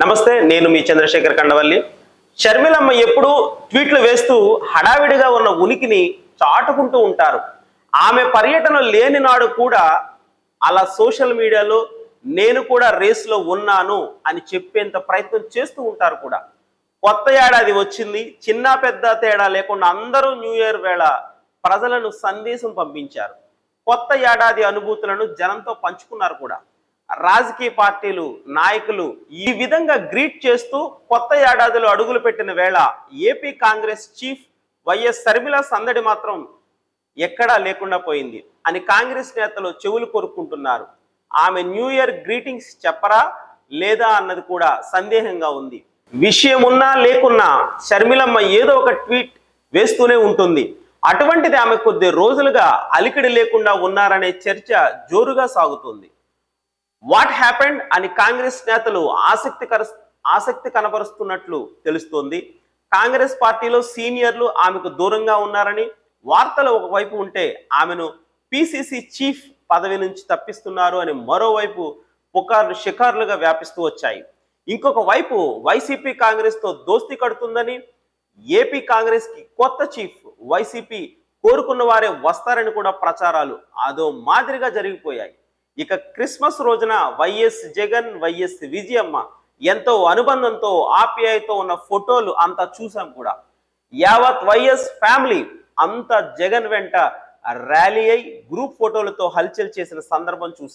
నమస్తే, నేను మీ చంద్రశేఖర్ కండవల్లి. షర్మిలమ్మ ఎప్పుడు ట్వీట్లు వేస్తూ హడావిడిగా ఉన్న ఉనికిని చాటుకుంటూ ఉంటారు. ఆమె పర్యటన లేని నాడు కూడా అలా సోషల్ మీడియాలో నేను కూడా రేస్లో ఉన్నాను అని చెప్పేంత ప్రయత్నం చేస్తూ ఉంటారు కూడా. కొత్త ఏడాది వచ్చింది, చిన్న పెద్ద తేడా లేకుండా అందరూ న్యూ ఇయర్ వేళ ప్రజలను సందేశం పంపించారు. కొత్త ఏడాది అనుభూతులను జనంతో పంచుకున్నారు కూడా. రాజకీయ పార్టీలు నాయకులు ఈ విధంగా గ్రీట్ చేస్తూ కొత్త ఏడాదిలో అడుగులు పెట్టిన వేళ AP Congress chief YS Sharmila సందడి మాత్రం ఎక్కడా లేకుండా పోయింది అని కాంగ్రెస్ నేతలు చెవులు కొరుక్కుంటున్నారు. ఆమె న్యూ ఇయర్ గ్రీటింగ్స్ చెప్పరా లేదా అన్నది కూడా సందేహంగా ఉంది. విషయం ఉన్నా లేకున్నా షర్మిలమ్మ ఏదో ఒక ట్వీట్ వేస్తూనే ఉంటుంది. అటువంటిది ఆమె కొద్ది రోజులుగా అలికిడి లేకుండా ఉన్నారనే చర్చ జోరుగా సాగుతుంది. వాట్ హ్యాపెండ్ అని కాంగ్రెస్ నేతలు ఆసక్తి కనబరుస్తున్నట్లు తెలుస్తోంది. కాంగ్రెస్ పార్టీలో సీనియర్లు ఆమెకు దూరంగా ఉన్నారని వార్తలు ఒకవైపు ఉంటే, ఆమెను పిసిసి చీఫ్ పదవి నుంచి తప్పిస్తున్నారు అని మరోవైపు పుకార్లు షికార్లుగా వ్యాపిస్తూ వచ్చాయి. ఇంకొక వైపు వైసీపీ కాంగ్రెస్ తో దోస్తీ కడుతుందని, ఏపీ కాంగ్రెస్ కి కొత్త చీఫ్ వైసీపీ కోరుకున్న వారే వస్తారని కూడా ప్రచారాలు అదో మాదిరిగా జరిగిపోయాయి. ఇక క్రిస్మస్ రోజున వైఎస్ జగన్, వైఎస్ విజయమ్మ ఎంతో అనుబంధంతో ఆప్యాయతో ఉన్న ఫోటోలు అంతా చూసాం కూడా. యావత్ వైఎస్ ఫ్యామిలీ అంతా జగన్ వెంట ర్యాలీ అయి గ్రూప్ ఫోటోలతో హల్చల్ చేసిన సందర్భం చూసాం.